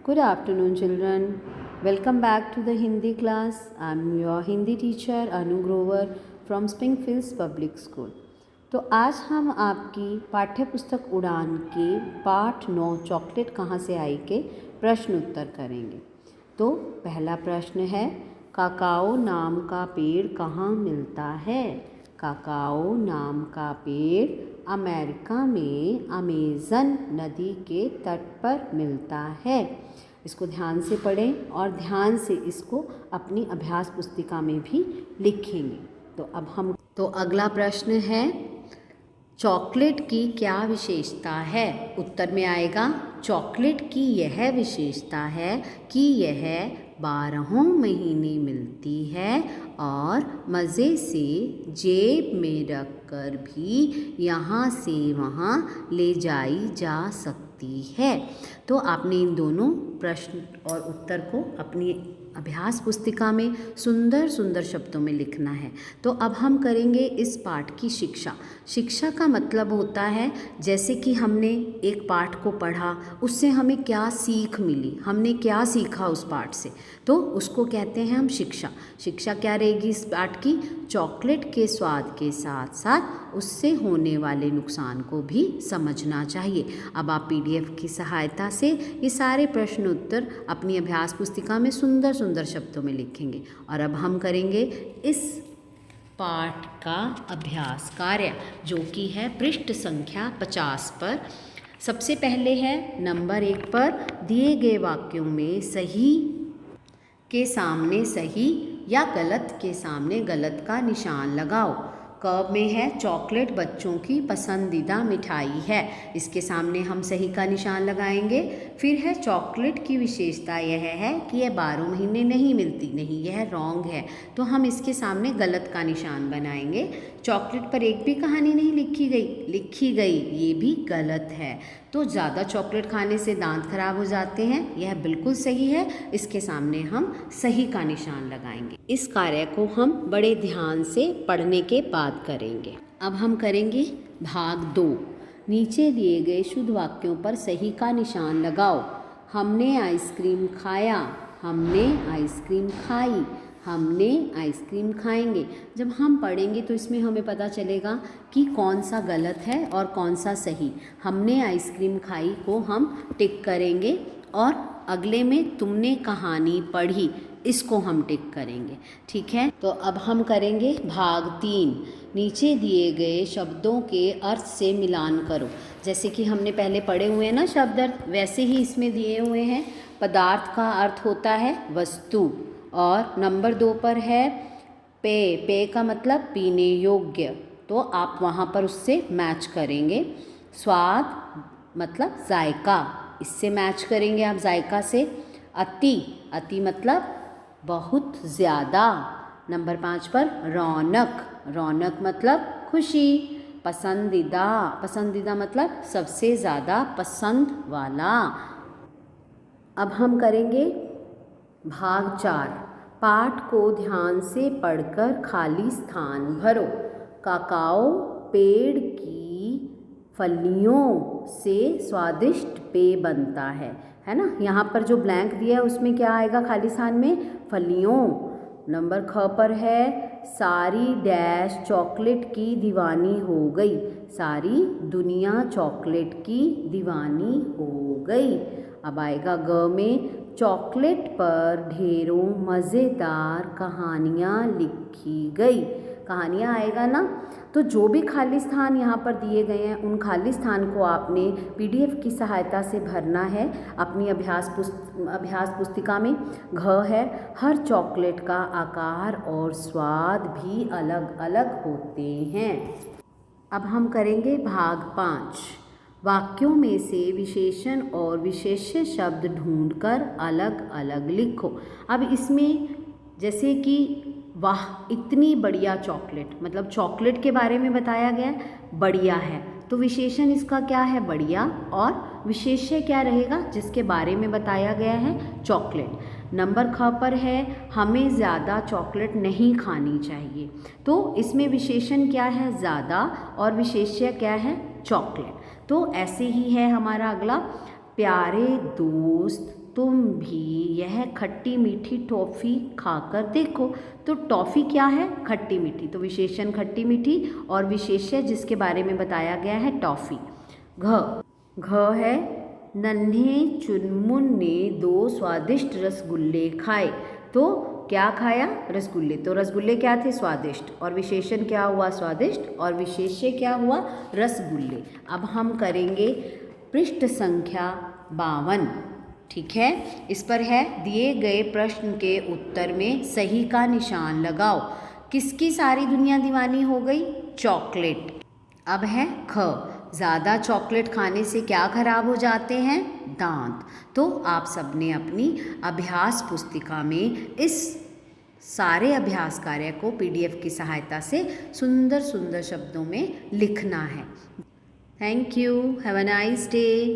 Good afternoon, children. Welcome back to the Hindi class. I am your Hindi teacher Anu Grover from Springfields Public School. तो आज हम आपकी पाठ्य पुस्तक उड़ान के पाठ 9 चॉकलेट कहाँ से आई के प्रश्न उत्तर करेंगे। तो पहला प्रश्न है, काकाओ नाम का पेड़ कहाँ मिलता है? काकाओ नाम का पेड़ अमेरिका में अमेज़न नदी के तट पर मिलता है। इसको ध्यान से पढ़ें और ध्यान से इसको अपनी अभ्यास पुस्तिका में भी लिखेंगे। तो अगला प्रश्न है, चॉकलेट की क्या विशेषता है? उत्तर में आएगा, चॉकलेट की यह विशेषता है कि यह 12 महीने मिलती है और मज़े से जेब में रख कर भी यहाँ से वहाँ ले जाई जा सकती है। तो आपने इन दोनों प्रश्न और उत्तर को अपनी अभ्यास पुस्तिका में सुंदर सुंदर शब्दों में लिखना है। तो अब हम करेंगे इस पाठ की शिक्षा। शिक्षा का मतलब होता है, जैसे कि हमने एक पाठ को पढ़ा, उससे हमें क्या सीख मिली, हमने क्या सीखा उस पाठ से, तो उसको कहते हैं हम शिक्षा। शिक्षा क्या रहेगी इस पाठ की? चॉकलेट के स्वाद के साथ साथ उससे होने वाले नुकसान को भी समझना चाहिए। अब आप PDF की सहायता से ये सारे प्रश्न उत्तर अपनी अभ्यास पुस्तिका में सुंदर सुंदर शब्दों में लिखेंगे। और अब हम करेंगे इस पाठ का अभ्यास कार्य, जो कि है पृष्ठ संख्या 50 पर। सबसे पहले है नंबर 1 पर, दिए गए वाक्यों में सही के सामने सही या गलत के सामने गलत का निशान लगाओ। क में है, चॉकलेट बच्चों की पसंदीदा मिठाई है। इसके सामने हम सही का निशान लगाएंगे। फिर है, चॉकलेट की विशेषता यह है कि यह 12 महीने नहीं मिलती। नहीं, यह रॉन्ग है, तो हम इसके सामने गलत का निशान बनाएंगे। चॉकलेट पर एक भी कहानी नहीं लिखी गई, ये भी गलत है। तो ज़्यादा चॉकलेट खाने से दांत खराब हो जाते हैं, यह बिल्कुल सही है। इसके सामने हम सही का निशान लगाएंगे। इस कार्य को हम बड़े ध्यान से पढ़ने के बाद करेंगे। अब हम करेंगे भाग 2। नीचे दिए गए शुद्ध वाक्यों पर सही का निशान लगाओ। हमने आइसक्रीम खाया, हमने आइसक्रीम खाई, हमने आइसक्रीम खाएंगे। जब हम पढ़ेंगे तो इसमें हमें पता चलेगा कि कौन सा गलत है और कौन सा सही। हमने आइसक्रीम खाई को हम टिक करेंगे और अगले में तुमने कहानी पढ़ी, इसको हम टिक करेंगे। ठीक है, तो अब हम करेंगे भाग 3। नीचे दिए गए शब्दों के अर्थ से मिलान करो। जैसे कि हमने पहले पढ़े हुए हैं ना शब्द अर्थ, वैसे ही इसमें दिए हुए हैं। पदार्थ का अर्थ होता है वस्तु, और नंबर 2 पर है पेय का मतलब पीने योग्य, तो आप वहाँ पर उससे मैच करेंगे। स्वाद मतलब जायका, इससे मैच करेंगे आप जायका से। अति मतलब बहुत ज़्यादा। नंबर 5 पर रौनक मतलब खुशी। पसंदीदा मतलब सबसे ज़्यादा पसंद वाला। अब हम करेंगे भाग 4। पाठ को ध्यान से पढ़कर खाली स्थान भरो। काकाओ पेड़ की फलियों से स्वादिष्ट पेय बनता है ना। यहाँ पर जो ब्लैंक दिया है उसमें क्या आएगा खाली स्थान में? फलियों। नंबर ख पर है, सारी डैश चॉकलेट की दीवानी हो गई। सारी दुनिया चॉकलेट की दीवानी हो गई। अब आएगा ग में, चॉकलेट पर ढेरों मज़ेदार कहानियाँ लिखी गई। कहानियाँ आएगा ना। तो जो भी खाली स्थान यहाँ पर दिए गए हैं, उन खाली स्थान को आपने PDF की सहायता से भरना है अपनी अभ्यास पुस्तिका में। घ है, हर चॉकलेट का आकार और स्वाद भी अलग अलग होते हैं। अब हम करेंगे भाग 5। वाक्यों में से विशेषण और विशेष्य शब्द ढूंढकर अलग अलग लिखो। अब इसमें जैसे कि वाह इतनी बढ़िया चॉकलेट, मतलब चॉकलेट के बारे में बताया गया है, बढ़िया है, तो विशेषण इसका क्या है? बढ़िया। और विशेष्य क्या रहेगा जिसके बारे में बताया गया है? चॉकलेट। नंबर ख पर है, हमें ज़्यादा चॉकलेट नहीं खानी चाहिए, तो इसमें विशेषण क्या है? ज़्यादा, और विशेष्य क्या है? चॉकलेट। तो ऐसे ही है हमारा अगला, प्यारे दोस्त तुम भी यह खट्टी मीठी टॉफ़ी खाकर देखो। तो टॉफ़ी क्या है? खट्टी मीठी। तो विशेषण खट्टी मीठी और विशेष्य जिसके बारे में बताया गया है टॉफ़ी। घ है नन्हे चुनमुन ने 2 स्वादिष्ट रसगुल्ले खाए। तो क्या खाया? रसगुल्ले। तो रसगुल्ले क्या थे? स्वादिष्ट। और विशेषण क्या हुआ? स्वादिष्ट। और विशेष्य क्या हुआ? रसगुल्ले। अब हम करेंगे पृष्ठ संख्या 52। ठीक है, इस पर है दिए गए प्रश्न के उत्तर में सही का निशान लगाओ। किसकी सारी दुनिया दीवानी हो गई? चॉकलेट। अब है ख, ज़्यादा चॉकलेट खाने से क्या खराब हो जाते हैं? दांत। तो आप सबने अपनी अभ्यास पुस्तिका में इस सारे अभ्यास कार्य को PDF की सहायता से सुंदर सुंदर शब्दों में लिखना है। Thank you. Have a nice day.